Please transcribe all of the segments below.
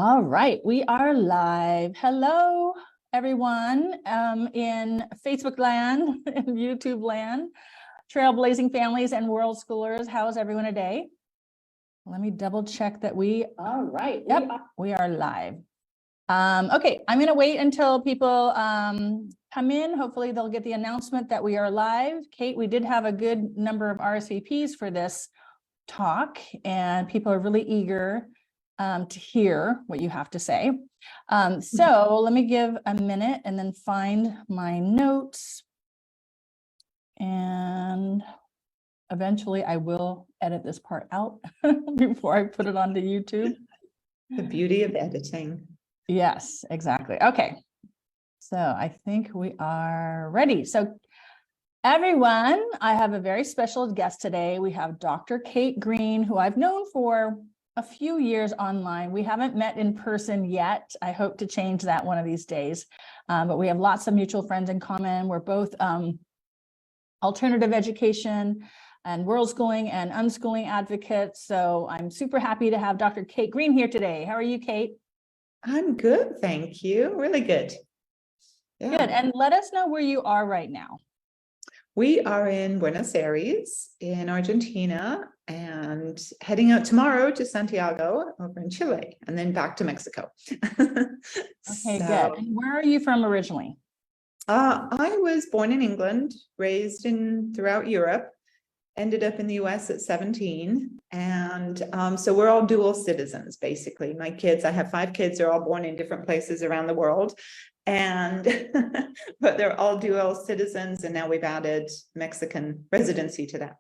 All right, we are live. Hello, everyone in Facebook land, in YouTube land, Trailblazing families and world schoolers. How's everyone today? Let me double check that we, all right, yep, we are live. Okay, I'm gonna wait until people come in. Hopefully they'll get the announcement that we are live. Kate, we did have a good number of RSVPs for this talk and people are really eager to hear what you have to say. So let me give a minute and then find my notes. And eventually I will edit this part out before I put it onto YouTube. The beauty of editing. Yes, exactly. Okay. So I think we are ready. So everyone, I have a very special guest today. We have Dr. Kate Green, who I've known for a few years online. We haven't met in person yet. I hope to change that one of these days. But we have lots of mutual friends in common. We're both alternative education and worldschooling and unschooling advocates. So I'm super happy to have Dr. Kate Green here today. How are you, Kate? I'm good, thank you. Really good. Yeah. Good. And let us know where you are right now. We are in Buenos Aires in Argentina and heading out tomorrow to Santiago over in Chile and then back to Mexico. Okay, good. And where are you from originally? I was born in England, raised throughout Europe, ended up in the US at 17. And so we're all dual citizens, basically. My kids, I have 5 kids, they're all born in different places around the world. And but they're all dual citizens, and now we've added Mexican residency to that.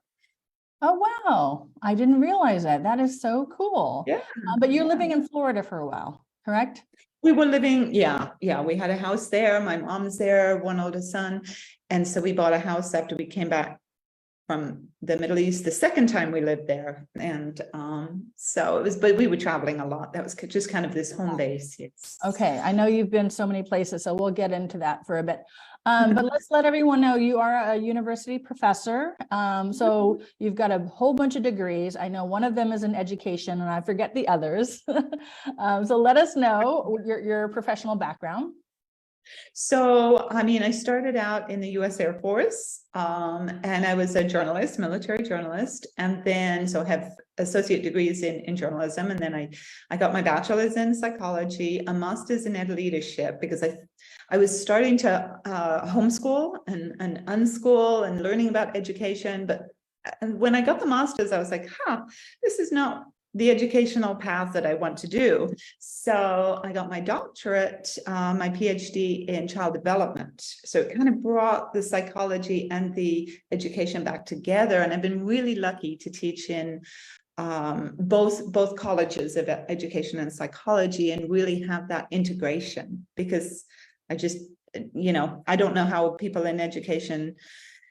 Oh, wow. I didn't realize that. That is so cool. Yeah. But you're living in Florida for a while, correct? We were living, yeah. We had a house there. My mom's there, one older son. And so we bought a house after we came back from the Middle East the second time we lived there. And so it was, but we were traveling a lot. That was just kind of this home base. Yes. Okay, I know you've been so many places, so we'll get into that for a bit. But let's let everyone know you are a university professor. So you've got a whole bunch of degrees. I know one of them is in education and I forget the others. So let us know your professional background. So, I mean, I started out in the US Air Force, and I was a journalist, military journalist, and then so have associate degrees in journalism. And then I got my bachelor's in psychology, a master's in ed leadership, because I was starting to homeschool and unschool and learning about education. But when I got the master's, I was like, this is not the educational path that I want to do. So I got my doctorate, my PhD in child development. So it kind of brought the psychology and the education back together. And I've been really lucky to teach in both colleges of education and psychology and really have that integration, because I just, I don't know how people in education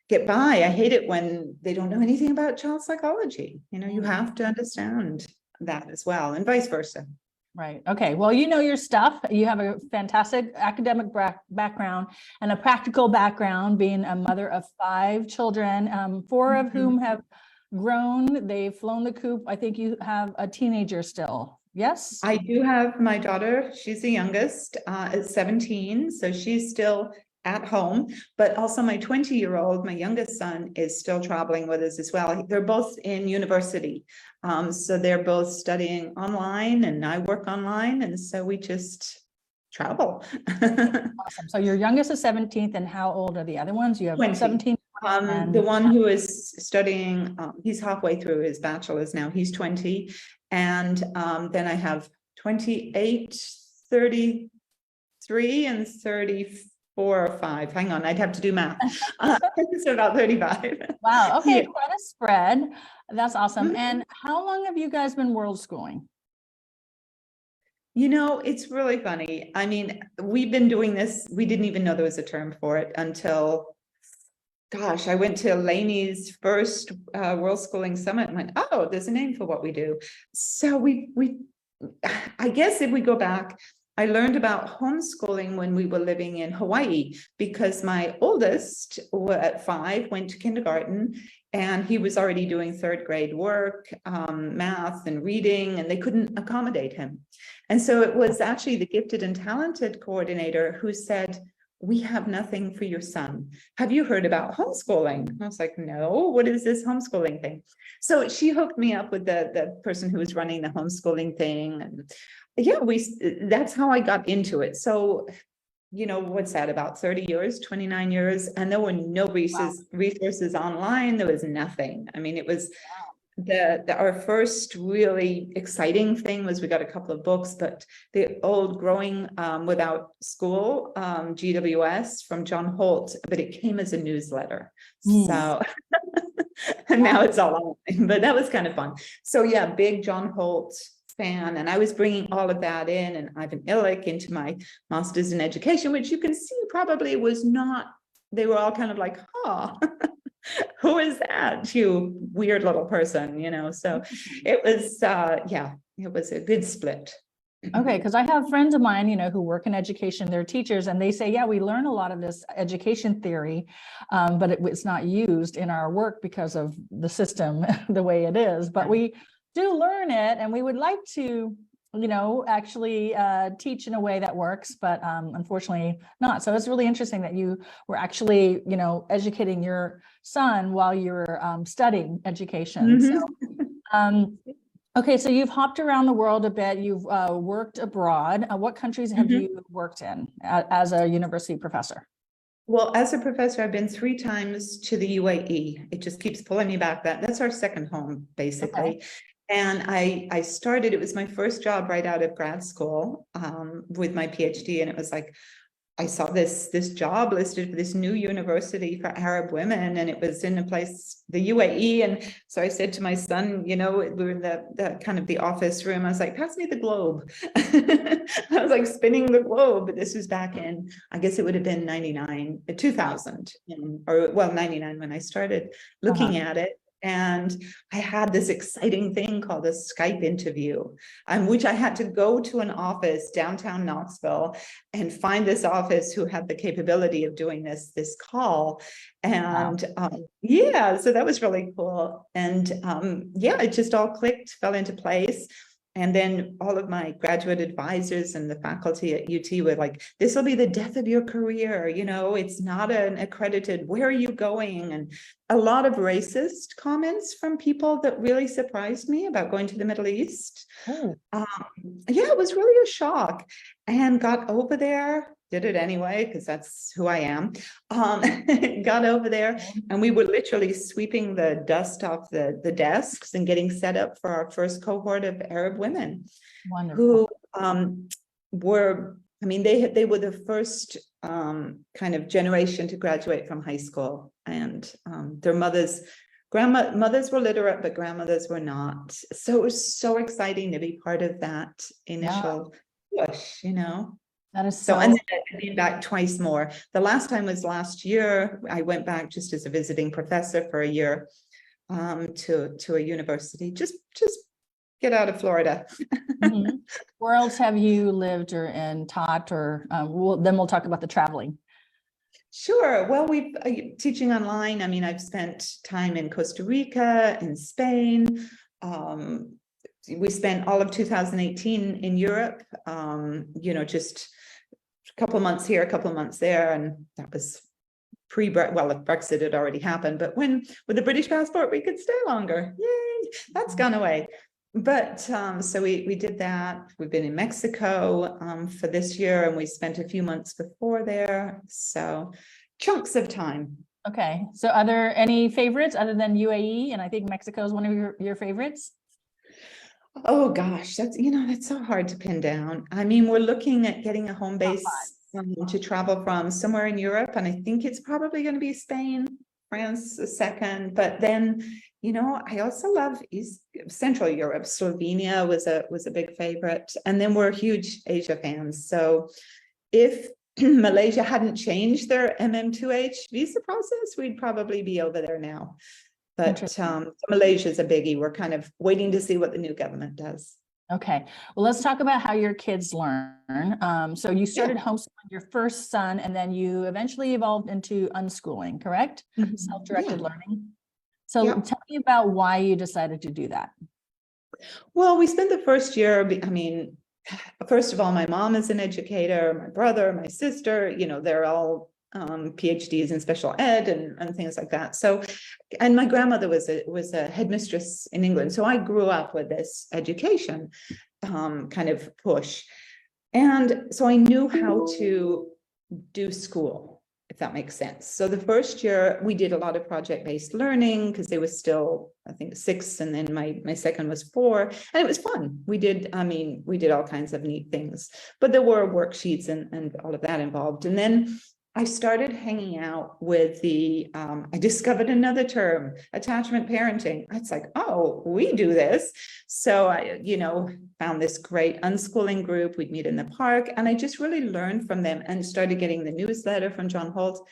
get by. I hate it when they don't know anything about child psychology. You have to understand that as well, and vice versa. Right. Okay. Well, you know your stuff. You have a fantastic academic background and a practical background, being a mother of 5 children, 4 of whom have grown. They've flown the coop. I think you have a teenager still. Yes? I do have my daughter. She's the youngest, is 17. So she's still at home, but also my 20-year-old, my youngest son, is still traveling with us as well. They're both in university. So they're both studying online and I work online. And so we just travel. Awesome. So your youngest is 17th, and how old are the other ones? You have 20. 17. The one who is studying, he's halfway through his bachelor's now, he's 20. And then I have 28, 33, and 34 or 5. Hang on, I'd have to do math. So about 35. Wow. Okay. Quite a spread. That's awesome. And how long have you guys been world schooling? It's really funny. I mean, we've been doing this. We didn't even know there was a term for it until, gosh, I went to Lainey's first World Schooling Summit and went, oh, there's a name for what we do. So I guess if we go back, I learned about homeschooling when we were living in Hawaii, because my oldest at 5 went to kindergarten And he was already doing third grade work, math and reading, and they couldn't accommodate him. And so it was actually the gifted and talented coordinator who said, we have nothing for your son. Have you heard about homeschooling? I was like, no, what is this homeschooling thing? So she hooked me up with the person who was running the homeschooling thing. And yeah, that's how I got into it. So, you know, what's that, about 30 years, 29 years, and there were no resources online. There was nothing. I mean, it was our first really exciting thing was we got a couple of books, but the old Growing Without School, GWS from John Holt, but it came as a newsletter. So, and now it's all online, but that was kind of fun. So yeah, big John Holt fan, and I was bringing all of that in, and Ivan Illich into my master's in education, which you can see probably was not, they were all kind of like, huh, who is that, you weird little person, you know? So it was, yeah, it was a good split. Okay, because I have friends of mine, you know, who work in education, they're teachers, and they say, yeah, we learn a lot of this education theory, but it's not used in our work because of the system, the way it is. But we do learn it, and we would like to, you know, actually teach in a way that works, but unfortunately not. So it's really interesting that you were actually, you know, educating your son while you were studying education. So, okay, so you've hopped around the world a bit. You've worked abroad. What countries have you worked in as a university professor? Well, as a professor, I've been 3 times to the UAE. It just keeps pulling me back. That's our second home, basically. Okay. And I started, it was my first job right out of grad school with my PhD. And it was like, I saw this job listed for this new university for Arab women, and it was in a place, the UAE. And so I said to my son, you know, we were in the kind of the office room. I was like, pass me the globe. I was like spinning the globe. This was back in, I guess it would have been 2000, or well, 99 when I started looking at it. And I had this exciting thing called a Skype interview, which I had to go to an office downtown Knoxville and find this office who had the capability of doing this call. And yeah, so that was really cool. And yeah, it just all clicked, fell into place. And then all of my graduate advisors and the faculty at UT were like, this will be the death of your career. You know, it's not an accredited, where are you going? And a lot of racist comments from people that really surprised me about going to the Middle East. Yeah, it was really a shock, and got over there, did it anyway, because that's who I am. Got over there, and we were literally sweeping the dust off the desks and getting set up for our first cohort of Arab women. Wonderful. Who were, I mean, they were the first kind of generation to graduate from high school, and their grandmothers were literate, but grandmothers were not. So it was so exciting to be part of that initial push, you know. That is so. And then I've been back twice more. The last time was last year. I went back just as a visiting professor for a year to a university. Just get out of Florida. Where else have you lived or taught, or then we'll talk about the traveling. Sure. Well, we've teaching online. I mean, I've spent time in Costa Rica, in Spain. We spent all of 2018 in Europe, you know, just a couple of months here, a couple of months there. And that was well, if Brexit had already happened, but with the British passport, we could stay longer. Yay, that's gone away. But so we did that. We've been in Mexico for this year, and we spent a few months before there. So chunks of time. Okay. So are there any favorites other than UAE? And I think Mexico is one of your favorites. Oh gosh, that's so hard to pin down. I mean, we're looking at getting a home base to travel from somewhere in Europe, and I think it's probably going to be Spain, France a second, but then, you know, I also love Central Europe. Slovenia was a big favorite, and then we're huge Asia fans. So if Malaysia hadn't changed their MM2H visa process, we'd probably be over there now. But Malaysia is a biggie. We're kind of waiting to see what the new government does. Okay, well, let's talk about how your kids learn. So you started homeschooling your first son, and then you eventually evolved into unschooling, correct? Self-directed learning. So Yeah. tell me about why you decided to do that. Well, we spent the first year, I mean, first of all, my mom is an educator, my brother, my sister, they're all PhDs in special ed and things like that. So, and my grandmother was a headmistress in England. So I grew up with this education kind of push. And so I knew how to do school, if that makes sense. So the first year we did a lot of project-based learning because they were still, I think, 6, and then my second was 4, and it was fun. We did all kinds of neat things, but there were worksheets and all of that involved. And then I started hanging out with I discovered another term, attachment parenting. It's like, oh, we do this. So I, found this great unschooling group. We'd meet in the park, and I just really learned from them and started getting the newsletter from John Holt.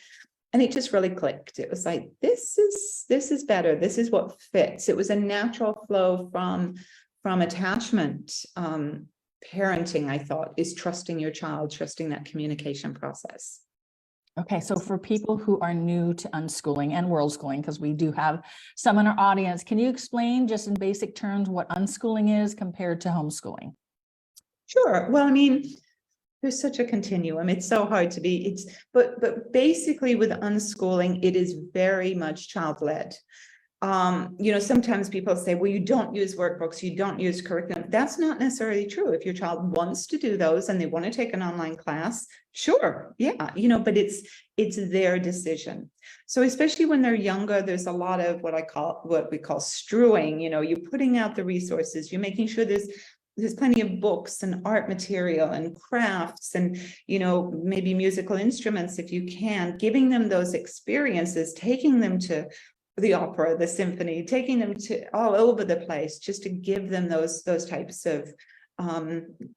And it just really clicked. It was like, this is better. This is what fits. It was a natural flow from attachment. Parenting, I thought, is trusting your child, trusting that communication process. Okay, so for people who are new to unschooling and worldschooling, because we do have some in our audience, can you explain just in basic terms what unschooling is compared to homeschooling? Sure. Well, I mean, there's such a continuum. It's so hard to be, but basically with unschooling, it is very much child-led. Sometimes people say, well, you don't use workbooks, you don't use curriculum. That's not necessarily true. If your child wants to do those and they want to take an online class, sure, yeah, but it's their decision. So especially when they're younger, there's a lot of what we call strewing. You're putting out the resources, you're making sure there's plenty of books and art material and crafts and, maybe musical instruments if you can, giving them those experiences, taking them to the opera, the symphony, taking them to all over the place, just to give them those types of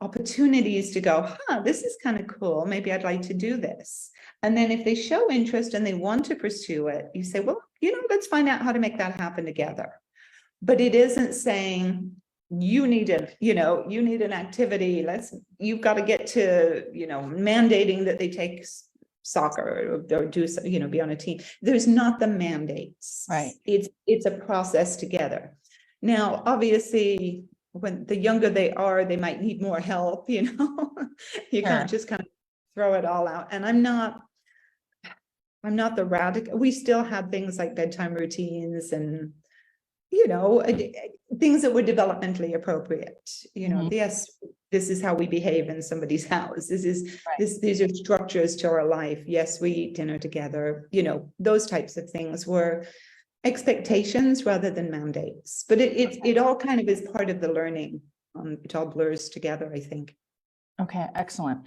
opportunities to go, this is kind of cool. Maybe I'd like to do this. And then if they show interest and they want to pursue it, you say, well, let's find out how to make that happen together. But it isn't saying you need an activity. You've got to get to, mandating that they take soccer or do, be on a team. There's not the mandates, right? It's a process together. Now, obviously, when the younger they are, they might need more help. You can't just kind of throw it all out. And I'm not the radical. We still have things like bedtime routines and things that were developmentally appropriate. Yes, this is how we behave in somebody's house. These are structures to our life. Yes, we eat dinner together. Those types of things were expectations rather than mandates. But it all kind of is part of the learning. It all blurs together, I think. Okay, excellent.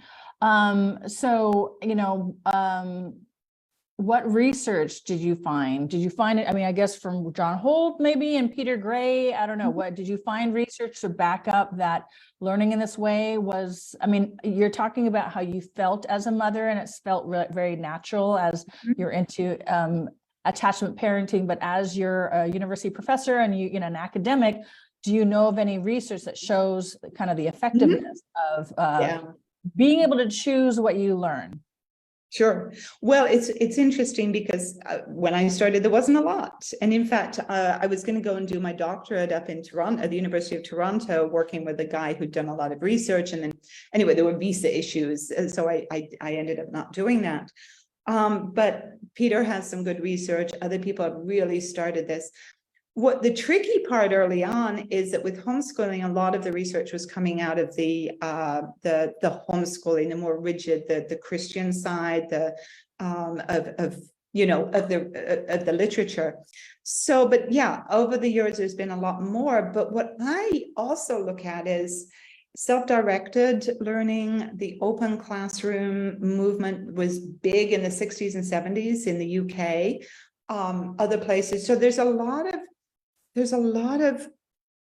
What research did you find? Did you find it? I mean, I guess from John Holt, maybe, and Peter Gray. I don't know. What did you find research to back up that learning in this way was? I mean, you're talking about how you felt as a mother, and it's felt very natural as you're into attachment parenting. But as you're a university professor and an academic, do you know of any research that shows kind of the effectiveness of being able to choose what you learn? Sure. Well, it's interesting because when I started, there wasn't a lot. And in fact, I was going to go and do my doctorate up in Toronto, at the University of Toronto, working with a guy who'd done a lot of research. And then anyway, there were visa issues. And so I ended up not doing that. But Peter has some good research. Other people have really started this. What the tricky part early on is that with homeschooling, a lot of the research was coming out of the homeschooling, the more rigid, the Christian side, of the literature. So, but yeah, over the years, there's been a lot more. But what I also look at is self-directed learning. The open classroom movement was big in the 60s and 70s in the UK, other places. So there's a lot of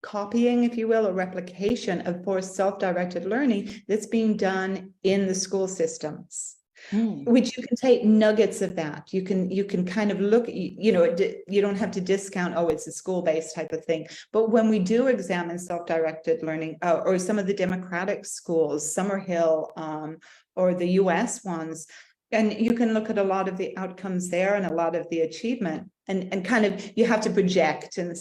copying, if you will, or replication of forced self-directed learning that's being done in the school systems, which you can take nuggets of that. You can kind of look, you don't have to discount, oh, it's a school-based type of thing. But when we do examine self-directed learning, or some of the democratic schools, Summerhill, or the US ones, And you can look at a lot of the outcomes there and a lot of the achievement and kind of, you have to project and,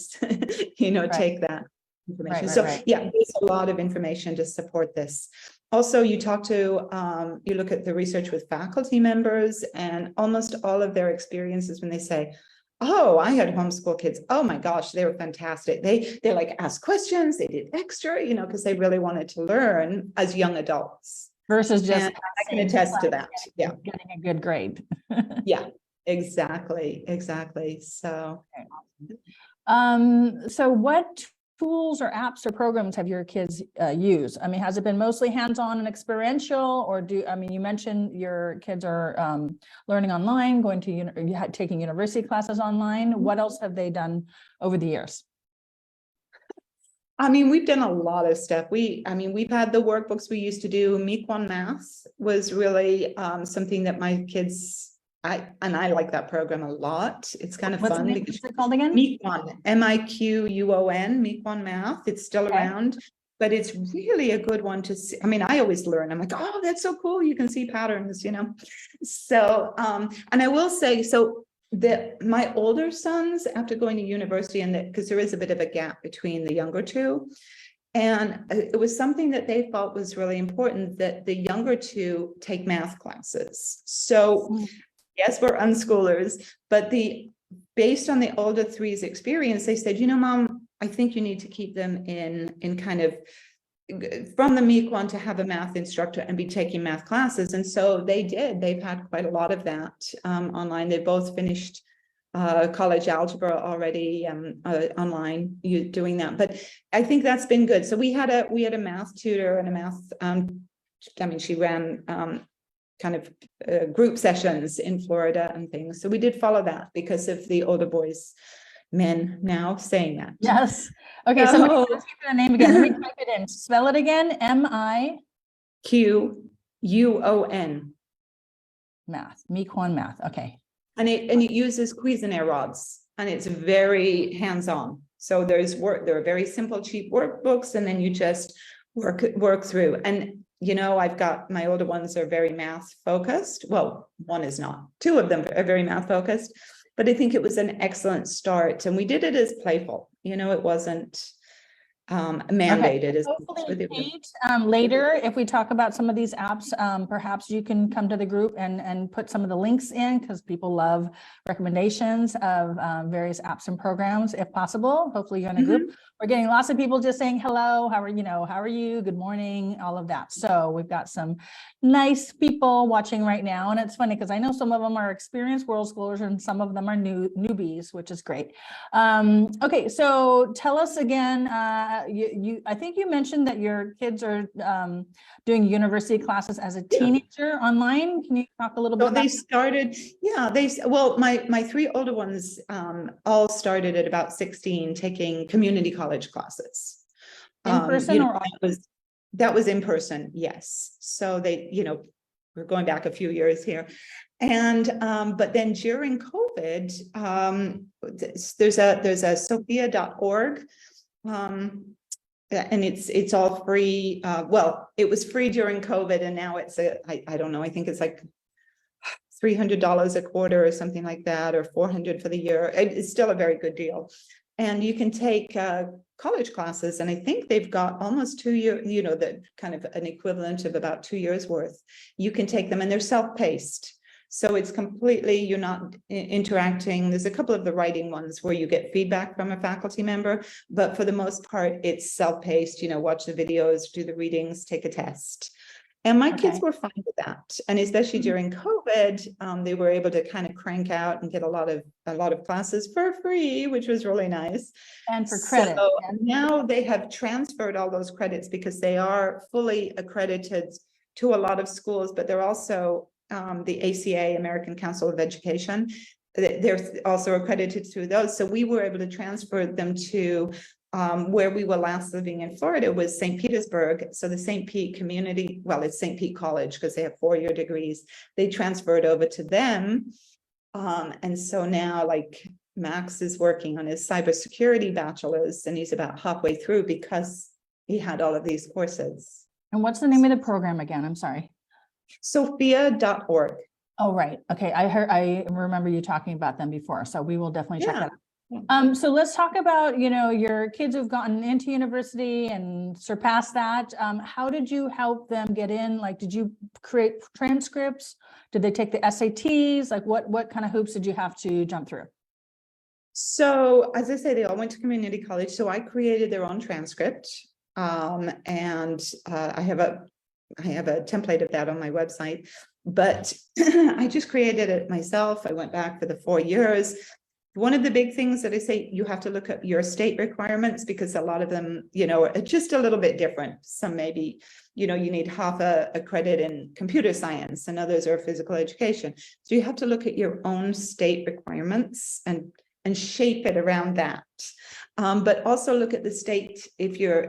take that information. Right. Yeah, there's a lot of information to support this. Also, you look at the research with faculty members, and almost all of their experiences when they say, oh, I had homeschool kids. Oh my gosh, they were fantastic. They like asked questions, they did extra, because they really wanted to learn as young adults. Versus just I can attest to that. Yeah. Getting a good grade. Yeah, exactly. So so what tools or apps or programs have your kids used? I mean, has it been mostly hands-on and experiential, or you mentioned your kids are learning online, going to taking university classes online. What else have they done over the years? We've done a lot of stuff. We've had the workbooks we used to do. Mequon Math was really something that my kids, I like that program a lot. It's kind of fun. What's it called again? Mequon, M-I-Q-U-O-N, Mequon Math. It's still around, but it's really a good one to see. I always learn. I'm like, oh, that's so cool. You can see patterns, So, and I will say, my older sons, after going to university, and because there is a bit of a gap between the younger two, and it was something that they felt was really important, that the younger two take math classes. So yes, we're unschoolers, but based on the older three's experience, they said, Mom, I think you need to keep them in kind of from the Mequon to have a math instructor and be taking math classes. And so they did. They've had quite a lot of that online. They both finished college algebra already online doing that. But I think that's been good. So we had a math tutor and a math, she ran kind of group sessions in Florida and things. So we did follow that because of the older boys, men now saying that. Yes. Okay. So let me ask you for the name again. Let me type it in. Spell it again. M-I-Q-U-O-N. Math. Mequon Math. Okay. And it uses Cuisenaire rods, and it's very hands-on. So there are very simple, cheap workbooks, and then you just work through. And I've got my older ones are very math focused. Well, one is not. Two of them are very math focused. But I think it was an excellent start, and we did it as playful. It wasn't mandated. Okay. Hopefully, Kate, later, if we talk about some of these apps, perhaps you can come to the group and put some of the links in, because people love recommendations of various apps and programs, if possible. Hopefully, you're in a group. We're getting lots of people just saying hello. How are you? Good morning. All of that. So we've got some nice people watching right now, and it's funny because I know some of them are experienced world schoolers and some of them are newbies, which is great. Okay, so tell us again. I think you mentioned that your kids are doing university classes as a teenager online. Can you talk a little bit about they started? Yeah, my three older ones all started at about 16 taking community college classes. In person or that was in person, yes. So they, we're going back a few years here. And but then during COVID, there's a sophia.org. And it's all free. It was free during COVID, and now it's I don't know, I think it's like $300 a quarter or something like that, or $400 for the year. It's still a very good deal. And you can take college classes, and I think they've got almost 2 years, the kind of an equivalent of about 2 years worth. You can take them, and they're self-paced. So it's completely, you're not interacting. There's a couple of the writing ones where you get feedback from a faculty member, but for the most part, it's self-paced, watch the videos, do the readings, take a test. And my kids were fine with that. And especially during COVID, they were able to kind of crank out and get a lot of classes for free, which was really nice. And for credit. So now they have transferred all those credits because they are fully accredited to a lot of schools, but they're also the ACA, American Council of Education. They're also accredited through those. So we were able to transfer them to where we were last living in Florida was St. Petersburg. So the St. Pete community, it's St. Pete College because they have 4-year degrees. They transferred over to them. And so now like Max is working on his cybersecurity bachelor's, and he's about halfway through because he had all of these courses. And what's the name of the program again? I'm sorry. Sophia.org. Oh, right. Okay. I remember you talking about them before, so we will definitely check Yeah. that out. So let's talk about, your kids who've gotten into university and surpassed that. How did you help them get in? Like, did you create transcripts? Did they take the SATs? Like, what kind of hoops did you have to jump through? So as I say, they all went to community college. So I created their own transcript. And I have a template of that on my website, but I just created it myself. I went back for the 4 years. One of the big things that I say, you have to look at your state requirements, because a lot of them, are just a little bit different. Some maybe, you need half a credit in computer science, and others are physical education. So you have to look at your own state requirements and shape it around that. But also look at the state. If your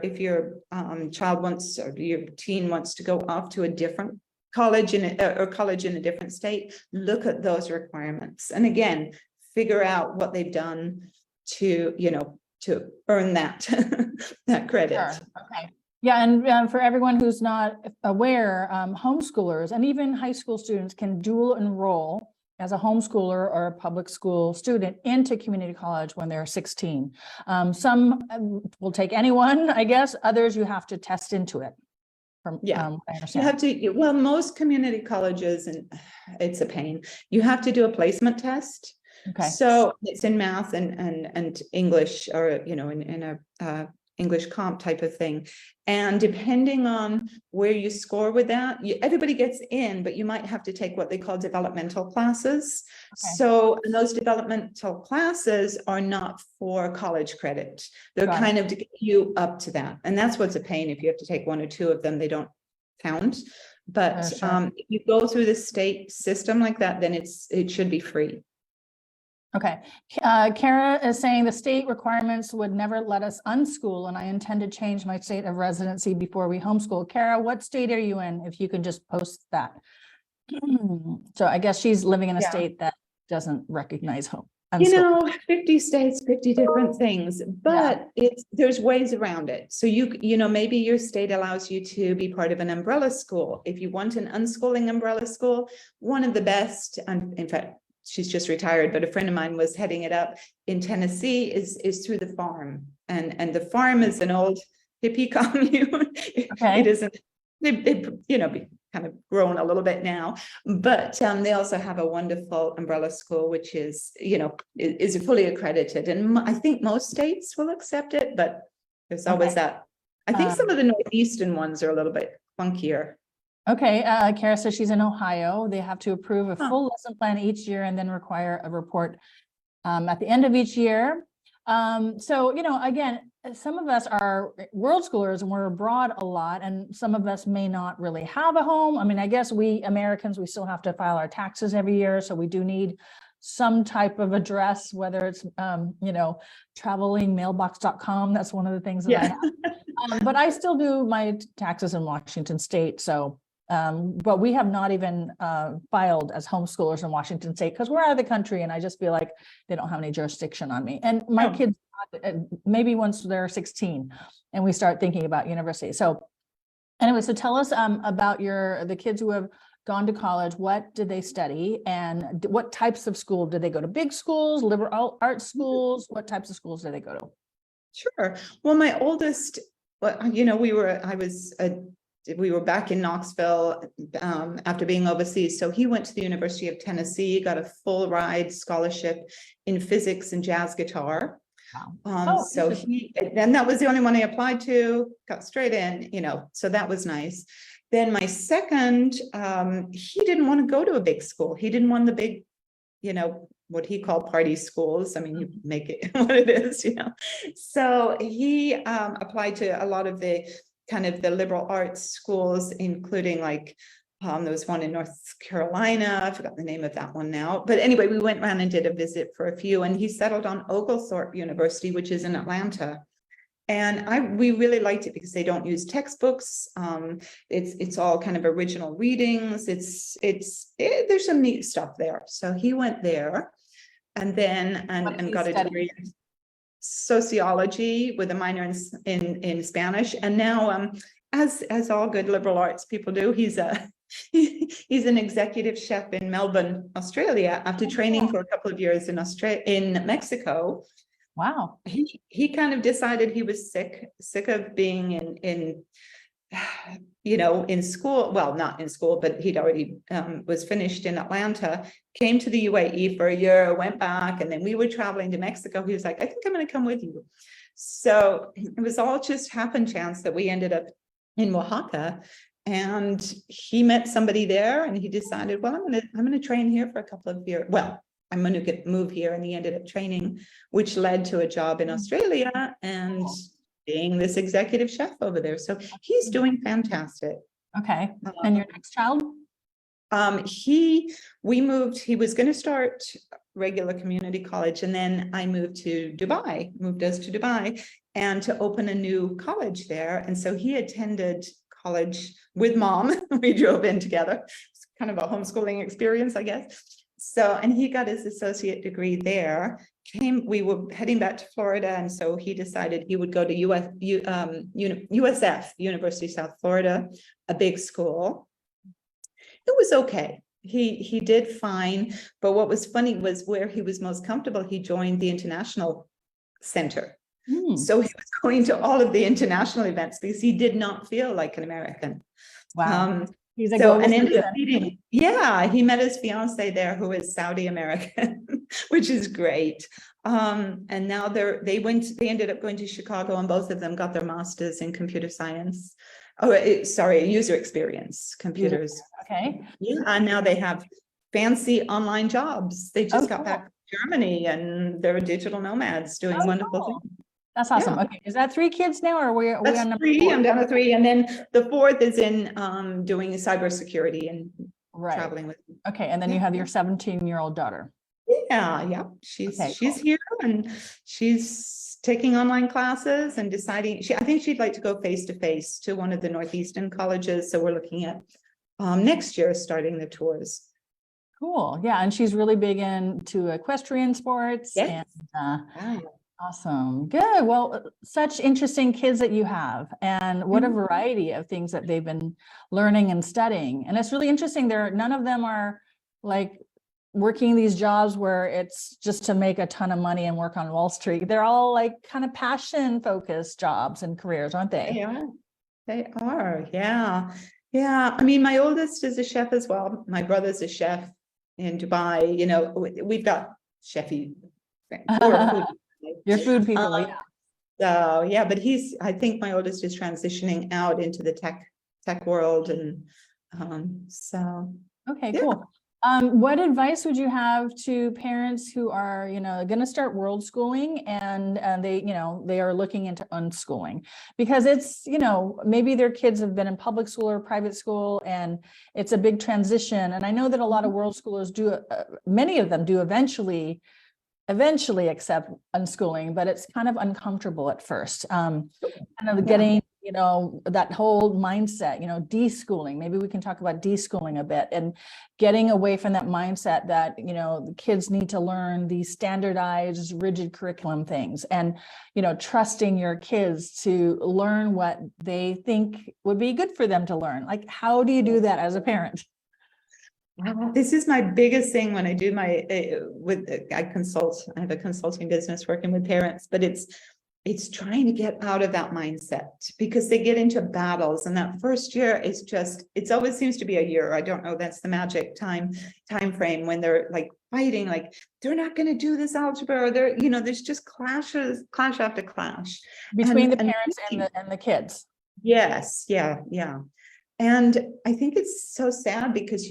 child wants, or your teen wants to go off to a different college or college in a different state, look at those requirements. And again, figure out what they've done to earn that that credit. Sure. Okay. Yeah, and for everyone who's not aware, homeschoolers and even high school students can dual enroll as a homeschooler or a public school student into community college when they're 16. Some will take anyone, I guess. Others you have to test into it. From I understand. You have to. Well, most community colleges, and it's a pain. You have to do a placement test. Okay. So it's in math and English, or in a English comp type of thing. And depending on where you score with that, everybody gets in, but you might have to take what they call developmental classes. Okay. So those developmental classes are not for college credit. They're kind of to get you up to that. And that's what's a pain. If you have to take 1 or 2 of them, they don't count. But sure. If you go through the state system like that, then it should be free. Okay. Kara is saying the state requirements would never let us unschool, and I intend to change my state of residency before we homeschool. Kara, what state are you in? If you can just post that. So I guess she's living in a state that doesn't recognize home. 50 states, 50 different things, but there's ways around it. So maybe your state allows you to be part of an umbrella school. If you want an unschooling umbrella school, one of the best, and in fact, she's just retired, but a friend of mine was heading it up in Tennessee, is through the farm. And the farm is an old hippie commune. Okay. It isn't, they've kind of grown a little bit now, but they also have a wonderful umbrella school, which is fully accredited. And I think most states will accept it, but there's always that. I think some of the Northeastern ones are a little bit funkier. Okay, Kara says she's in Ohio. They have to approve a full lesson plan each year and then require a report at the end of each year. So, again, some of us are world schoolers and we're abroad a lot, and some of us may not really have a home. I mean, I guess we Americans, we still have to file our taxes every year. So we do need some type of address, whether it's, travelingmailbox.com. That's one of the things that I have. But I still do my taxes in Washington State. So but we have not even filed as homeschoolers in Washington State because we're out of the country, and I just feel like they don't have any jurisdiction on me. And my kids, maybe once they're 16 and we start thinking about university. So anyway, so tell us about the kids who have gone to college. What did they study, and what types of school did they go to? Big schools, liberal arts schools? What types of schools did they go to? Sure. Well, my oldest, we were back in Knoxville after being overseas. So he went to the University of Tennessee, got a full ride scholarship in physics and jazz guitar. Wow. And that was the only one I applied to, got straight in, so that was nice. Then my second, he didn't want to go to a big school. He didn't want the big, what he called party schools. I mean, you make it what it is, So he applied to a lot of the kind of the liberal arts schools, including there was one in North Carolina. I forgot the name of that one now. But anyway, we went around and did a visit for a few, and he settled on Oglethorpe University, which is in Atlanta. And we really liked it because they don't use textbooks. It's all kind of original readings. There's some neat stuff there. So he went there, and then and got a degree in sociology with a minor in Spanish. And now, as all good liberal arts people do, he's a He's an executive chef in Melbourne, Australia, after training for a couple of years in Mexico. Wow. He kind of decided he was sick of being in in school. Well, not in school, but he'd already was finished in Atlanta, came to the UAE for a year, went back, and then we were traveling to Mexico. He was like, I think I'm going to come with you. So it was all just happen chance that we ended up in Oaxaca, and he met somebody there, and he decided, well, I'm going to train here for a couple of years. Well, I'm going to move here, and he ended up training, which led to a job in Australia and being this executive chef over there. So he's doing fantastic. Okay. And your next child? We moved, he was going to start regular community college, and then I moved us to Dubai, and to open a new college there. And so he attended college with mom. We drove in together. It's kind of a homeschooling experience, I guess. So, and he got his associate degree there. We were heading back to Florida, and so he decided he would go to USF, University of South Florida, a big school. It was okay. He did fine, but what was funny was where he was most comfortable, he joined the International Center. So he was going to all of the international events because he did not feel like an American. Wow. He's a and ended up meeting, he met his fiance there, who is Saudi American, which is great. And now they ended up going to Chicago, and both of them got their masters in computer science. User experience, computers. Okay. Yeah, and now they have fancy online jobs. They just got back from Germany, and they're digital nomads doing wonderful things. That's awesome. Yeah. Okay. Is that 3 kids now, or are we on number 3? I'm down to 3. And then the 4th is in doing cybersecurity and traveling with me. Okay. And then you have your 17-year-old daughter. Yeah. She's here, and she's taking online classes and deciding. I think she'd like to go face-to-face to one of the Northeastern colleges. So we're looking at next year starting the tours. Cool. Yeah. And she's really big into equestrian sports. Yes. And awesome. Good. Well, such interesting kids that you have, and what a variety of things that they've been learning and studying. And it's really interesting. None of them are like working these jobs where it's just to make a ton of money and work on Wall Street. They're all like kind of passion focused jobs and careers, aren't they? They are. Yeah. I mean, my oldest is a chef as well. My brother's a chef in Dubai. We've got chefy. Your food people, So but I think my oldest is transitioning out into the tech world, and okay, cool. What advice would you have to parents who are, going to start world schooling, and they are looking into unschooling, because it's, maybe their kids have been in public school or private school, and it's a big transition. And I know that a lot of world schoolers many of them do eventually accept unschooling, but it's kind of uncomfortable at first. Kind of getting, that whole mindset, deschooling. Maybe we can talk about deschooling a bit, and getting away from that mindset that, the kids need to learn these standardized, rigid curriculum things, and, trusting your kids to learn what they think would be good for them to learn. Like, how do you do that as a parent? This is my biggest thing when I do I consult. I have a consulting business working with parents, but it's trying to get out of that mindset, because they get into battles, and that first year is it always seems to be a year. I don't know, that's the magic time frame when they're like fighting, like they're not going to do this algebra, or there's just clash after clash between the parents and the kids. Yes, yeah. And I think it's so sad, because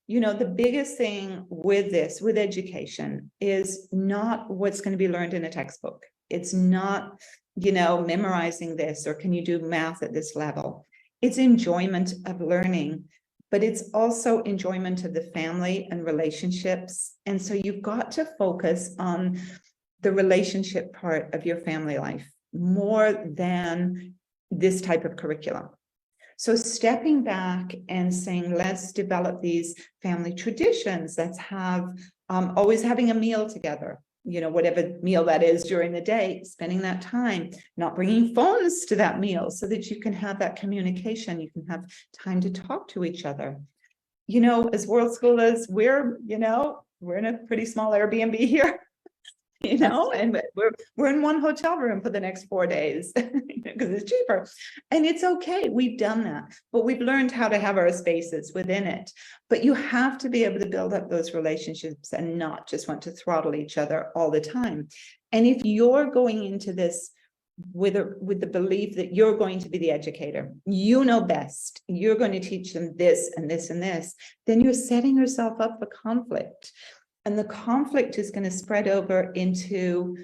the biggest thing with education is not what's going to be learned in a textbook. It's not, memorizing this, or can you do math at this level? It's enjoyment of learning, but it's also enjoyment of the family and relationships. And so you've got to focus on the relationship part of your family life more than this type of curriculum. So stepping back and saying, let's develop these family traditions. Let's have always having a meal together. whatever meal that is during the day, spending that time, not bringing phones to that meal so that you can have that communication, you can have time to talk to each other. As world schoolers, we're in a pretty small Airbnb here. And we're in one hotel room for the next 4 days because it's cheaper, and it's okay. We've done that, but we've learned how to have our spaces within it. But you have to be able to build up those relationships and not just want to throttle each other all the time. And if you're going into this with the belief that you're going to be the educator, best, you're going to teach them this and this and this, then you're setting yourself up for conflict. And the conflict is going to spread over into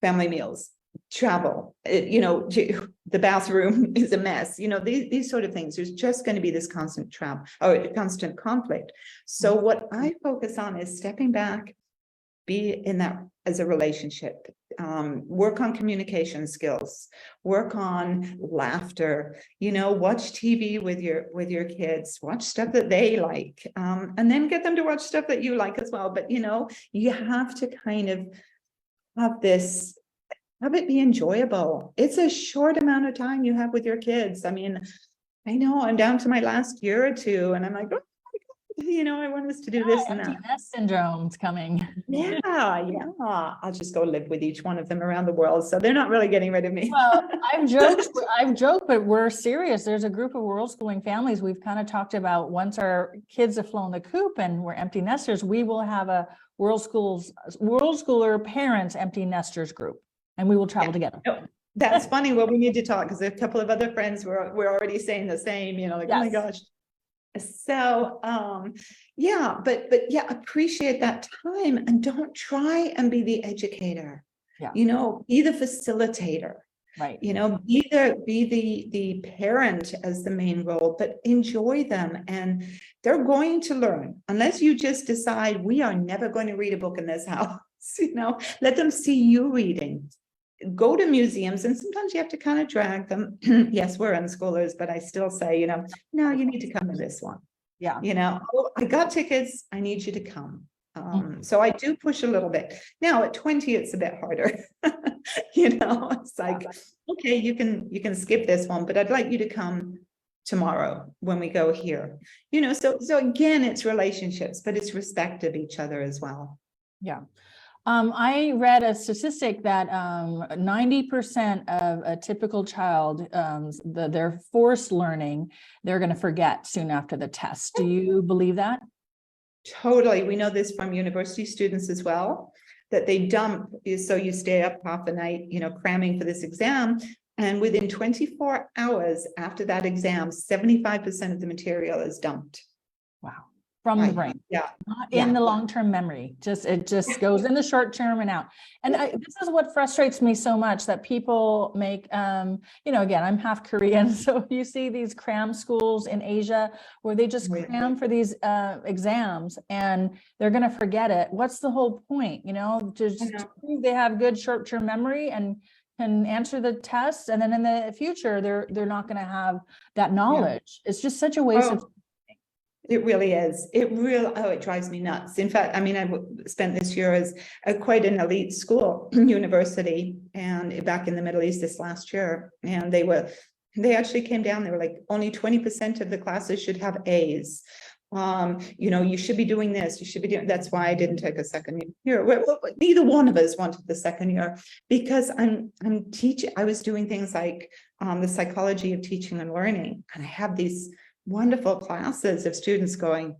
family meals, travel, the bathroom is a mess, these sort of things. There's just going to be this constant constant conflict. So what I focus on is stepping back, be in that as a relationship, work on communication skills, work on laughter, watch TV with your kids, watch stuff that they like, and then get them to watch stuff that you like as well. But you have to kind of have it be enjoyable. It's a short amount of time you have with your kids. I mean, I know I'm down to my last year or two, and I'm like, oh, I want us to do this and that. Empty nest syndrome's coming. Yeah. I'll just go live with each one of them around the world, so they're not really getting rid of me. Well, I've joked, but we're serious. There's a group of world schooling families. We've kind of talked about, once our kids have flown the coop and we're empty nesters, we will have a world schooler parents empty nesters group, and we will travel together. Oh, that's funny. Well, we need to talk, because a couple of other friends we're already saying the same. Yes. Oh my gosh. So, but appreciate that time, and don't try and be the educator, be the facilitator, right? Be the parent as the main role, but enjoy them, and they're going to learn. Unless you just decide we are never going to read a book in this house, let them see you reading. Go to museums, and sometimes you have to kind of drag them. Yes, we're unschoolers, but I still say, no, you need to come to this one. Yeah. Oh, I got tickets, I need you to come. So I do push a little bit. Now at 20, it's a bit harder. It's like, okay, you can skip this one, but I'd like you to come tomorrow when we go here. So again, it's relationships, but it's respect of each other as well. Yeah. I read a statistic that 90% of a typical child, their forced learning, they're going to forget soon after the test. Do you believe that? Totally. We know this from university students as well, that they dump. So you stay up half the night, cramming for this exam. And within 24 hours after that exam, 75% of the material is dumped. Wow. From the brain, not in the long-term memory. It just goes in the short term and out. And this is what frustrates me so much, that people make, again, I'm half Korean, so you see these cram schools in Asia where they just cram for these exams, and they're going to forget it. What's the whole point? To prove they have good short-term memory and can answer the tests, and then in the future they're not going to have that knowledge. It's just such a waste of. It really is. It drives me nuts. In fact, I spent this year as quite an elite school, university, and back in the Middle East this last year. And they actually came down, they were like, only 20% of the classes should have A's. You should be doing this, you should be doing, that's why I didn't take a second year. Neither one of us wanted the second year, because I'm teaching, I was doing things like the psychology of teaching and learning. And I have these wonderful classes of students going,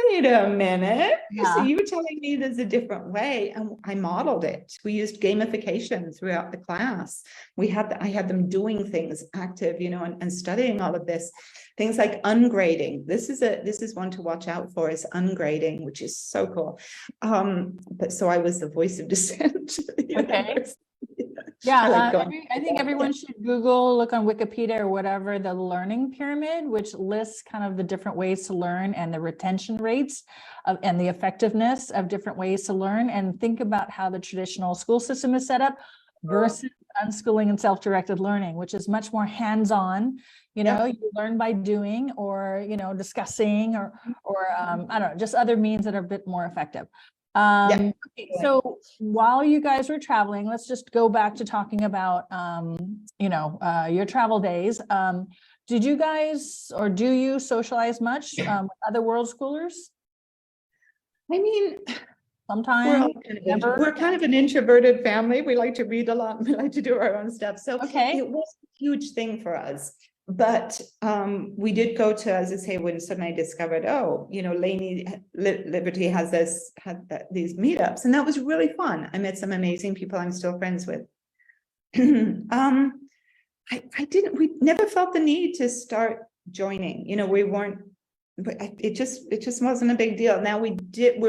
wait a minute, so you were telling me there's a different way, and I modeled it. We used gamification throughout the class. I had them doing things active, and studying all of this, things like ungrading. This is one to watch out for, is ungrading, which is so cool. But so I was the voice of dissent. Okay. Yeah, I think everyone should Google, look on Wikipedia or whatever, the learning pyramid, which lists kind of the different ways to learn and the retention rates and the effectiveness of different ways to learn, and think about how the traditional school system is set up versus unschooling and self-directed learning, which is much more hands-on. You learn by doing, or discussing, or I don't know, just other means that are a bit more effective. Okay, so while you guys were traveling, let's just go back to talking about, your travel days. Did you guys, or do you socialize much with other world schoolers? I mean, Sometimes, never? we're kind of an introverted family. We like to read a lot and we like to do our own stuff. So Okay. it was a huge thing for us. But we did go to, as I say, when suddenly I discovered, Laney Liberty had these meetups, and that was really fun. I met some amazing people I'm still friends with. We never felt the need to start joining. We weren't. It just wasn't a big deal. Now we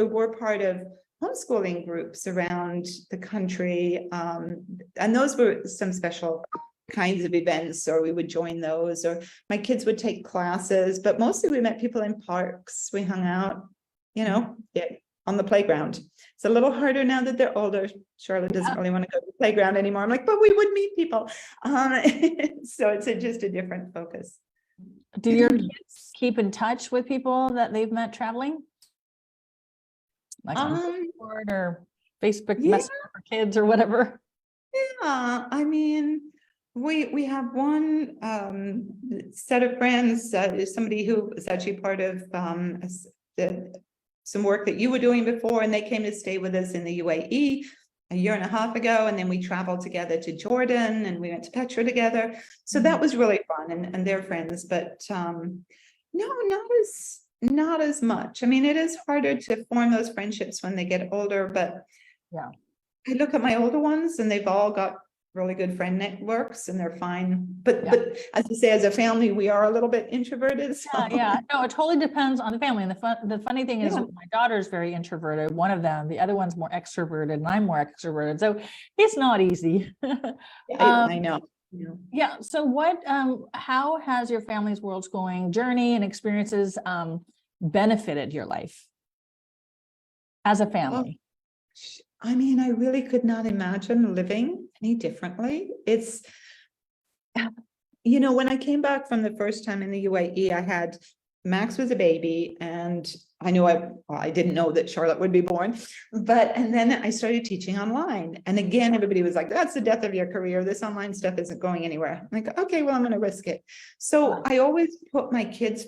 were part of homeschooling groups around the country, and those were some special kinds of events, or we would join those, or my kids would take classes, but mostly we met people in parks. We hung out, on the playground. It's a little harder now that they're older. Charlotte doesn't really want to go to the playground anymore. I'm like, but we would meet people. So it's just a different focus. Do your kids keep in touch with people that they've met traveling? Like on Discord or Facebook Messenger for kids or whatever? Yeah, I mean, we have one set of friends, somebody who was actually part of some work that you were doing before, and they came to stay with us in the UAE a year and a half ago, and then we traveled together to Jordan, and we went to Petra together. So that was really fun, and they're friends, but no, not as much. I mean, it is harder to form those friendships when they get older, but yeah, I look at my older ones, and they've all got really good friend networks, and they're fine. But as you say, as a family, we are a little bit introverted. So. Yeah. No, it totally depends on the family. And the funny thing is, my daughter's very introverted. One of them, the other one's more extroverted, and I'm more extroverted. So it's not easy. I know. Yeah. So how has your family's world schooling journey and experiences benefited your life as a family? I mean, I really could not imagine living any differently. It's, when I came back from the first time in the UAE, Max was a baby, and I knew I didn't know that Charlotte would be born, and then I started teaching online. And again, everybody was like, that's the death of your career. This online stuff isn't going anywhere. I'm like, okay, well, I'm going to risk it. So I always put my kids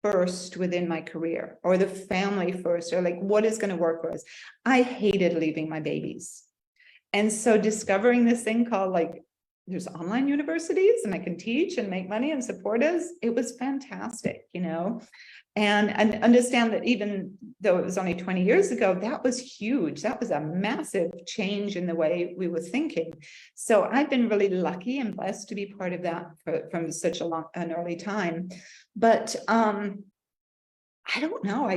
first within my career, or the family first, or like, what is going to work for us? I hated leaving my babies. And so discovering this thing called there's online universities, and I can teach and make money and support us. It was fantastic, and understand that even though it was only 20 years ago, that was huge. That was a massive change in the way we were thinking. So I've been really lucky and blessed to be part of that from such an early time. But I don't know.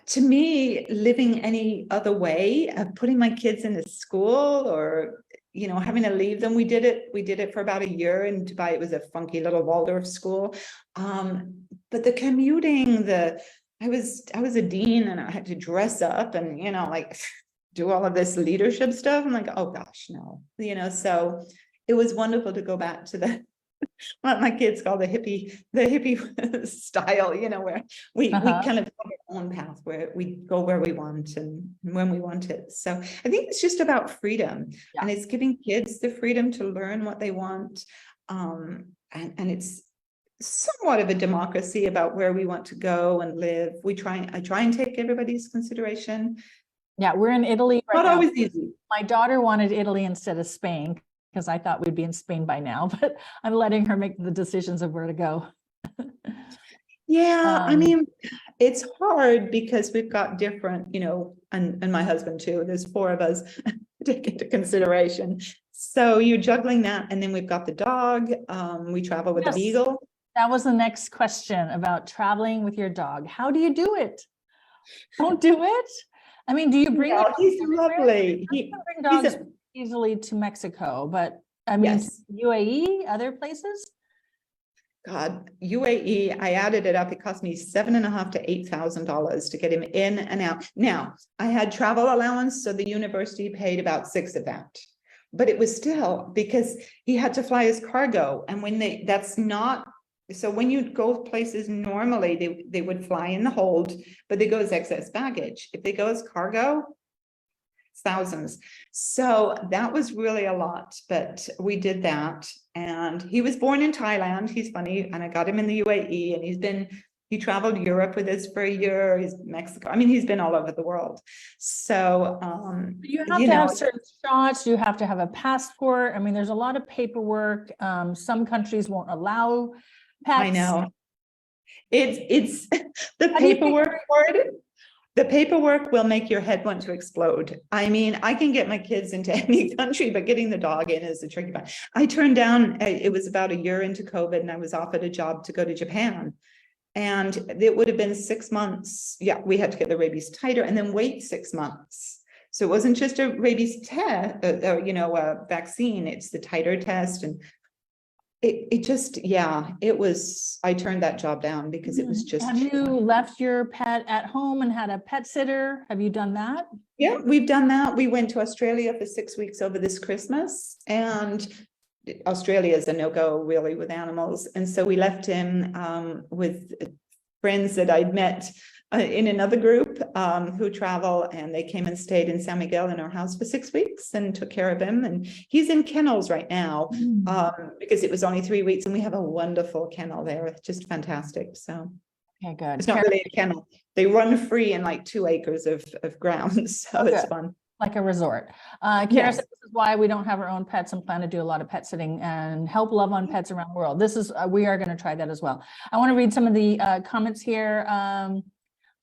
To me, living any other way of putting my kids into school, or having to leave them, we did it for about a year in Dubai. It was a funky little Waldorf school, but the commuting, I was a dean, and I had to dress up and do all of this leadership stuff. I'm like, oh gosh, no, so it was wonderful to go back to what my kids call the hippie style, where we kind of have our own path, where we go where we want and when we want it. So I think it's just about freedom, and it's giving kids the freedom to learn what they want. And it's somewhat of a democracy about where we want to go and live. I try and take everybody's consideration. Yeah, we're in Italy right now. Not always easy. My daughter wanted Italy instead of Spain, because I thought we'd be in Spain by now, but I'm letting her make the decisions of where to go. Yeah, I mean, it's hard because we've got different, and my husband too, there's 4 of us to take into consideration. So you're juggling that. And then we've got the dog. We travel with a beagle. That was the next question about traveling with your dog. How do you do it? Don't do it. I mean, do you bring? No, he's lovely. Bring dogs easily to Mexico, but I mean, UAE, other places. God, UAE, I added it up. It cost me $7,500 to $8,000 to get him in and out. Now, I had travel allowance, so the university paid about 6 of that. But it was still because he had to fly his cargo, and that's not so when you go places normally, they would fly in the hold, but they go as excess baggage. If they go as cargo, it's thousands. So that was really a lot, but we did that. And he was born in Thailand. He's funny. And I got him in the UAE, and he traveled Europe with us for a year. He's Mexico. I mean, he's been all over the world. So, you have to have certain shots. You have to have a passport. I mean, there's a lot of paperwork. Some countries won't allow pets. I know. It's the paperwork part. The paperwork will make your head want to explode. I mean, I can get my kids into any country, but getting the dog in is a tricky one. I turned down, it was about a year into COVID, and I was offered a job to go to Japan. And it would have been 6 months. Yeah, we had to get the rabies titer and then wait 6 months. So it wasn't just a rabies test, a vaccine, it's the titer test. And it just, yeah, it was, I turned that job down because it was just. Have you left your pet at home and had a pet sitter? Have you done that? Yeah, we've done that. We went to Australia for 6 weeks over this Christmas, and Australia is a no-go really with animals. And so we left him with friends that I'd met in another group who travel, and they came and stayed in San Miguel in our house for 6 weeks and took care of him. And he's in kennels right now because it was only 3 weeks, and we have a wonderful kennel there. It's just fantastic. So okay, good. It's not really a kennel. They run free in like 2 acres of ground. So it's fun. Like a resort. Kara said this is why we don't have our own pets and plan to do a lot of pet sitting and help love on pets around the world. This is, we are going to try that as well. I want to read some of the comments here.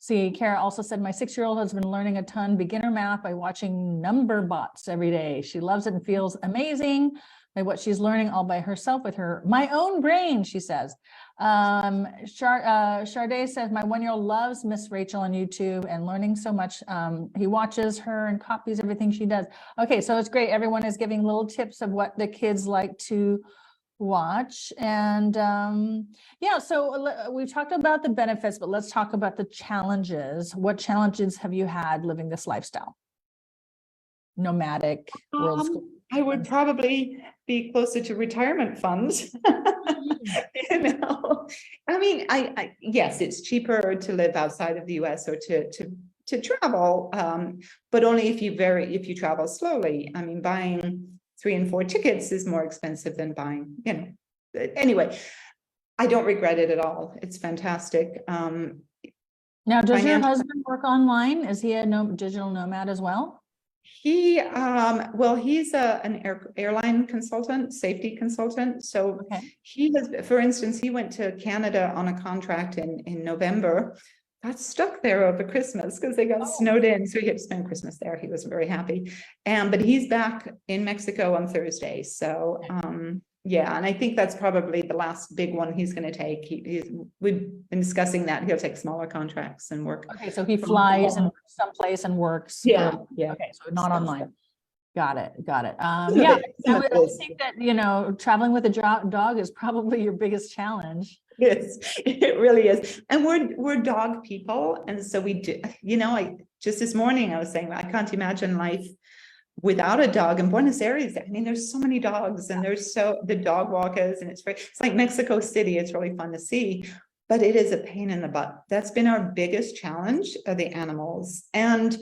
See, Kara also said, my 6-year-old has been learning a ton beginner math by watching number bots every day. She loves it and feels amazing by what she's learning all by herself with my own brain, she says. Sade says, my 1-year-old loves Miss Rachel on YouTube and learning so much. He watches her and copies everything she does. Okay, so it's great. Everyone is giving little tips of what the kids like to watch. And yeah, so we've talked about the benefits, but let's talk about the challenges. What challenges have you had living this lifestyle? Nomadic world school. I would probably be closer to retirement funds. I mean, yes, it's cheaper to live outside of the US or to travel, but only if you travel slowly. I mean, buying 3 and 4 tickets is more expensive than buying, anyway, I don't regret it at all. It's fantastic. Now, does your husband work online? Is he a digital nomad as well? He, well, he's an airline consultant, safety consultant. So he has, for instance, he went to Canada on a contract in November, got stuck there over Christmas because they got snowed in. So he had to spend Christmas there. He was very happy. But he's back in Mexico on Thursday. So, yeah, and I think that's probably the last big one he's going to take. We've been discussing that. He'll take smaller contracts and work. Okay, so he flies and someplace and works. Yeah, Okay, so not online. Got it. Yeah, I think that, traveling with a dog is probably your biggest challenge. Yes, it really is. And we're dog people. And so we do, just this morning I was saying, I can't imagine life without a dog in Buenos Aires. I mean, there's so many dogs, and there's the dog walkers, and it's like Mexico City. It's really fun to see, but it is a pain in the butt. That's been our biggest challenge, are the animals. And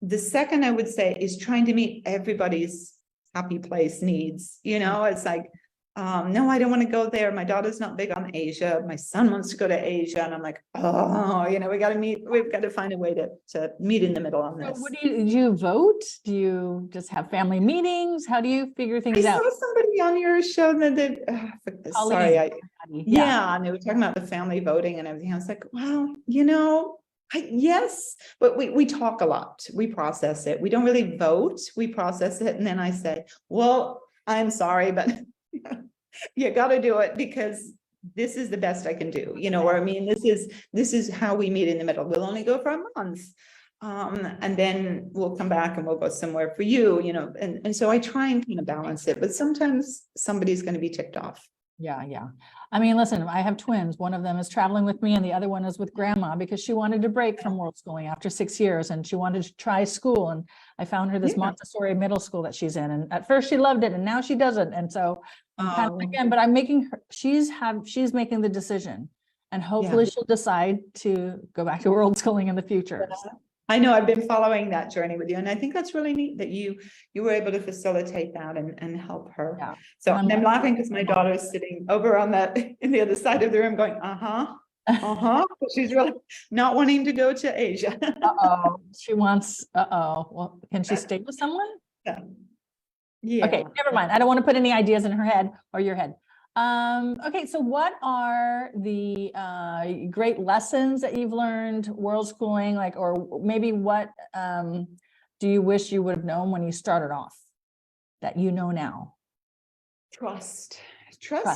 the second, I would say, is trying to meet everybody's happy place needs. It's like, no, I don't want to go there. My daughter's not big on Asia. My son wants to go to Asia. And I'm like, we got to meet. We've got to find a way to meet in the middle on this. So do you vote? Do you just have family meetings? How do you figure things out? I saw somebody on your show that and they were talking about the family voting and everything. I was like, well, yes, but we talk a lot. We process it. We don't really vote. We process it. And then I say, well, I'm sorry, but you got to do it because this is the best I can do. Or I mean, this is how we meet in the middle. We'll only go for a month. And then we'll come back and we'll go somewhere for you, and so I try and kind of balance it, but sometimes somebody's going to be ticked off. Yeah. I mean, listen, I have twins. One of them is traveling with me and the other one is with grandma because she wanted to break from Worldschooling after 6 years and she wanted to try school. And I found her this Montessori middle school that she's in. And at first she loved it and now she doesn't. And so kind of Oh, again, but I'm making her, she's making the decision. And hopefully she'll decide to go back to world schooling in the future. I know I've been following that journey with you, and I think that's really neat that you were able to facilitate that and help her. Yeah. So And I'm laughing because my daughter is sitting over on in the other side of the room going, but she's really not wanting to go to Asia. Uh-oh, she wants, well, can she stay with someone? Yeah. Okay, never mind. I don't want to put any ideas in her head or your head. Okay, so what are the great lessons that you've learned world schooling, like, or maybe what do you wish you would have known when you started off that you know now? Trust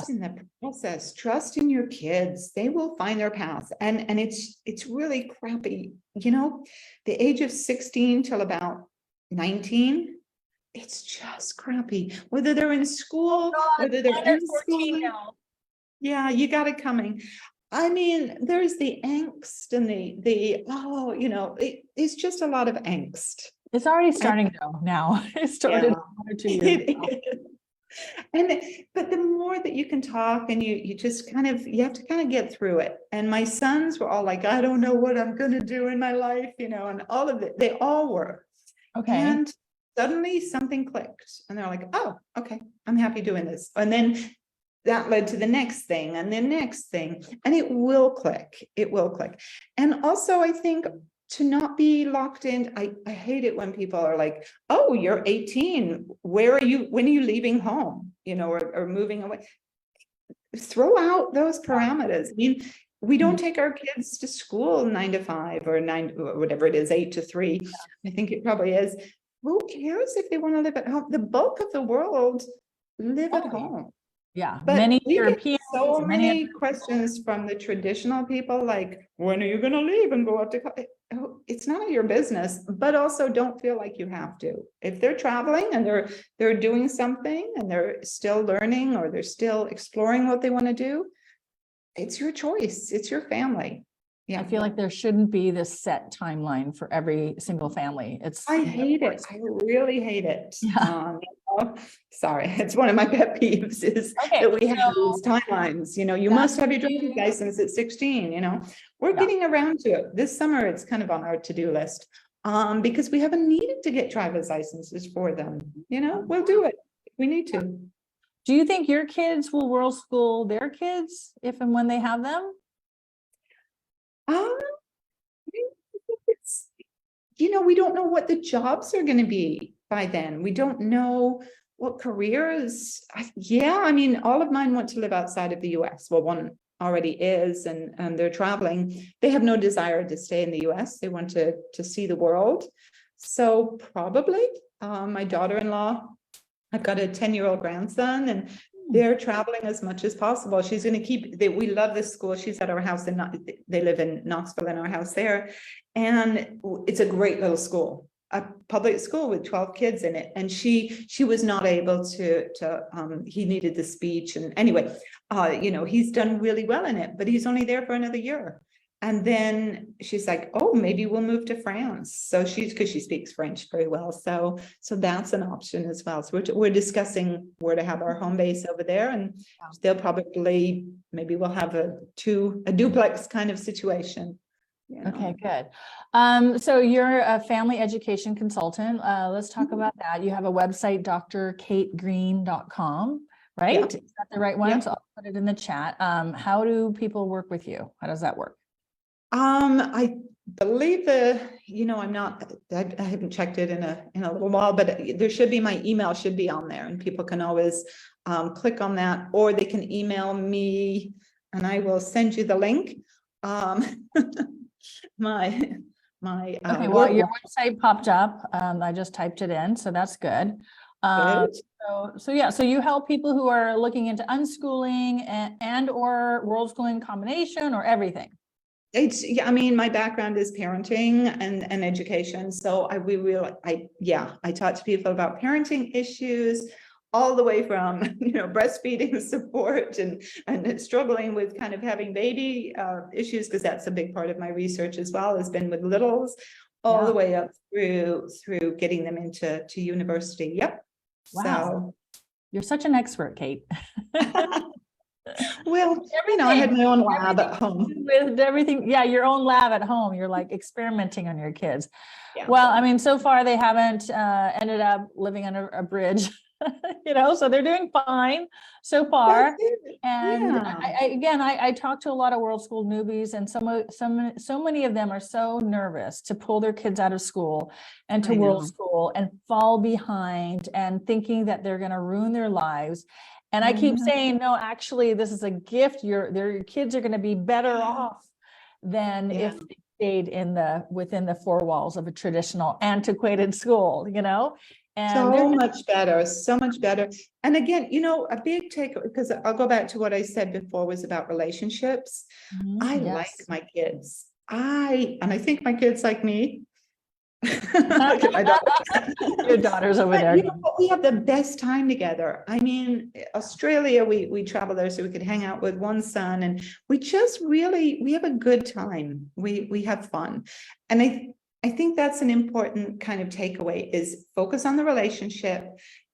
in the process, trust in your kids. They will find their path. And it's really crappy. You know, the age of 16 till about 19, it's just crappy. Whether they're in school, whether they're in school. Yeah, you got it coming. I mean, there's the angst and it's just a lot of angst. It's already starting though now. It started 1 or 2 years ago. But the more that you can talk and you just you have to kind of get through it. And my sons were all like, I don't know what I'm going to do in my life, and all of it. They all were. Okay. And suddenly something clicked and they're like, oh, okay, I'm happy doing this. And then that led to the next thing and the next thing, and it will click. It will click. And also, I think to not be locked in. I hate it when people are like, oh, you're 18. Where are you? When are you leaving home? Or moving away. Throw out those parameters. I mean, we don't take our kids to school 9 to 5 or 9, or whatever it is, 8 to 3. I think it probably is. Who cares if they want to live at home? The bulk of the world live at home. Yeah, but many we Europeans, get so many questions from the traditional people, like, when are you going to leave and go up to college? Oh, it's none of your business, but also don't feel like you have to. If they're traveling and they're doing something and they're still learning or they're still exploring what they want to do, it's your choice. It's your family. Yeah, I feel like there shouldn't be this set timeline for every single family. I hate it. I really hate it. Yeah. Sorry, it's one of my pet peeves is that we have these timelines. You must have your driver's license at 16. We're getting around to it. This summer, it's kind of on our to-do list because we haven't needed to get driver's licenses for them. We'll do it if we need to. Do you think your kids will world school their kids if and when they have them? We don't know what the jobs are going to be by then. We don't know what careers. I mean, all of mine want to live outside of the US. Well, one already is, and they're traveling. They have no desire to stay in the US. They want to see the world. So probably my daughter-in-law, I've got a 10-year-old grandson, and they're traveling as much as possible. She's going to keep, we love this school. She's at our house, they live in Knoxville, in our house there. And it's a great little school, a public school with 12 kids in it. And she was not able to he needed the speech. And anyway, he's done really well in it, but he's only there for another year. And then she's like, oh, maybe we'll move to France. So because she speaks French very well. So that's an option as well. So we're discussing where to have our home base over there. And they'll probably, maybe we'll have a duplex kind of situation. Okay, good. So you're a family education consultant. Let's talk about that. You have a website, drkategreen.com, right? Yeah. Is that the right one? Yeah. So I'll put it in the chat. How do people work with you? How does that work? I believe I haven't checked it in a little while, but there should be, my email should be on there, and people can always click on that, or they can email me and I will send you the link. Okay, well, your website popped up. I just typed it in, so that's good. So you help people who are looking into unschooling and or world schooling combination, or everything. My background is parenting and education. So I talk to people about parenting issues, all the way from, breastfeeding support and struggling with kind of having baby issues, because that's a big part of my research as well, has been with littles, all the way up through getting them into university. Yep. Wow. You're such an expert, Kate. Well, I had my own lab at home. With everything, yeah, your own lab at home. You're like experimenting on your kids. Yeah. Well, I mean, so far they haven't ended up living under a bridge, so they're doing fine so far. And I talk to a lot of World School newbies, and so many of them are so nervous to pull their kids out of school and to World School and fall behind and thinking that they're going to ruin their lives. And I keep saying, no, actually, this is a gift. Your kids are going to be better off than if they stayed within the four walls of a traditional, antiquated school, And so much better. And again, a big take, because I'll go back to what I said before, was about relationships. I like my kids. I think my kids like me. Look at my daughter. Your daughter's over there. We have the best time together. I mean, Australia, we travel there so we could hang out with one son, and we just we have a good time. We have fun. And I think that's an important kind of takeaway, is focus on the relationship,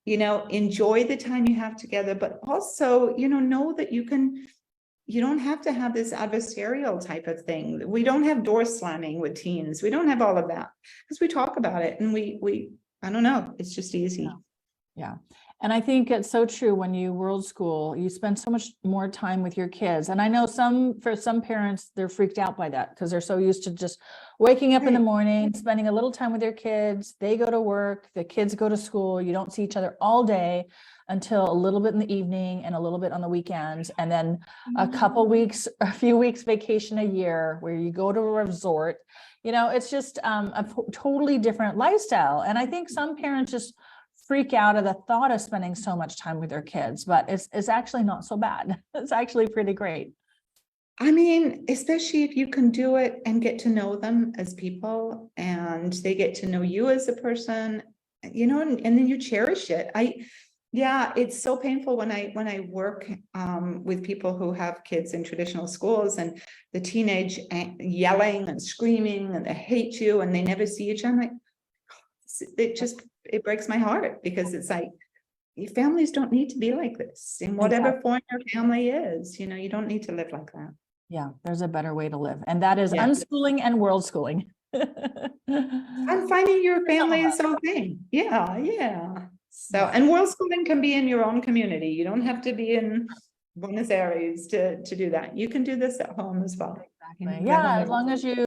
enjoy the time you have together, but also, know that you don't have to have this adversarial type of thing. We don't have door slamming with teens. We don't have all of that, because we talk about it, and I don't know, it's just easy. Yeah. And I think it's so true. When you World School, you spend so much more time with your kids. And I know for some parents, they're freaked out by that, because they're so used to just waking up in the morning, spending a little time with their kids. They go to work, the kids go to school. You don't see each other all day until a little bit in the evening and a little bit on the weekends. And then a few weeks vacation a year where you go to a resort. It's just a totally different lifestyle. And I think some parents just freak out at the thought of spending so much time with their kids, but it's actually not so bad. It's actually pretty great. I mean, especially if you can do it and get to know them as people, and they get to know you as a person, and then you cherish it. It's so painful when I work with people who have kids in traditional schools, and the teenage yelling and screaming, and they hate you, and they never see each other. I'm like, it breaks my heart, because it's like, your families don't need to be like this, in whatever form your family is. You don't need to live like that. Yeah, there's a better way to live, and that is unschooling and world schooling. And finding your family is okay. Yeah. So, and world schooling can be in your own community. You don't have to be in Buenos Aires to do that. You can do this at home as well. Exactly. Yeah, as long as you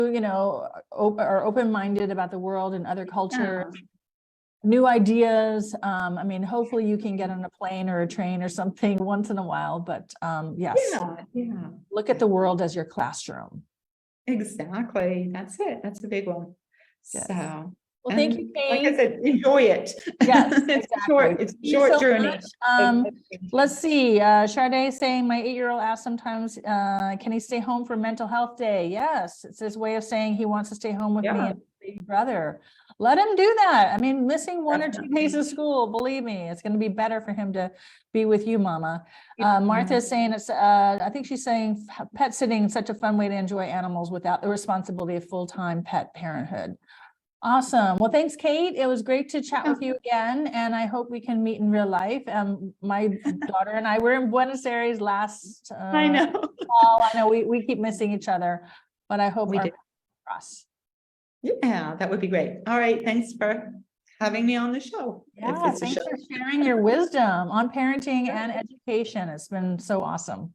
are open-minded about the world and other cultures, new ideas. I mean, hopefully you can get on a plane or a train or something once in a while, but yes. Look at the world as your classroom. Exactly. That's it. That's the big one. Yes. So, well, thank you, Kate. Like I said, enjoy it. Yes, It's a short journey. Let's see. Sade saying, my 8-year-old asks sometimes, can he stay home for mental health day? Yes, it's his way of saying he wants to stay home with me and his baby brother. Let him do that. I mean, missing 1 or 2 days of school, believe me, it's going to be better for him to be with you, Mama. Martha is saying, I think she's saying pet sitting is such a fun way to enjoy animals without the responsibility of full-time pet parenthood. Awesome. Well, thanks, Kate. It was great to chat with you again, and I hope we can meet in real life. My daughter and I were in Buenos Aires last I know. fall. I know we keep missing each other, but I hope we do. Cross. Yeah, that would be great. All right. Thanks for having me on the show. Yeah, thanks for sharing your wisdom on parenting and education. It's been so awesome.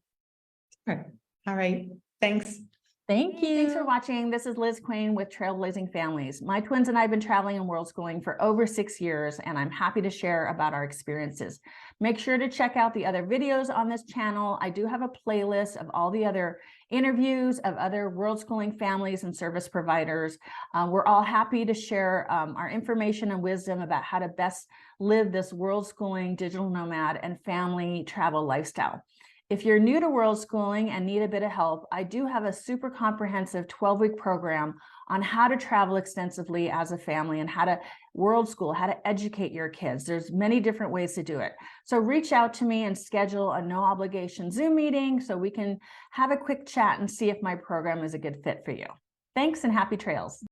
All right. Thanks. Thank you. Thanks for watching. This is Lizz Quain with Trailblazing Families. My twins and I have been traveling and world schooling for over 6 years, and I'm happy to share about our experiences. Make sure to check out the other videos on this channel. I do have a playlist of all the other interviews of other world schooling families and service providers. We're all happy to share our information and wisdom about how to best live this world schooling, digital nomad, and family travel lifestyle. If you're new to world schooling and need a bit of help, I do have a super comprehensive 12-week program on how to travel extensively as a family and how to world school, how to educate your kids. There's many different ways to do it. So reach out to me and schedule a no obligation Zoom meeting so we can have a quick chat and see if my program is a good fit for you. Thanks and happy trails.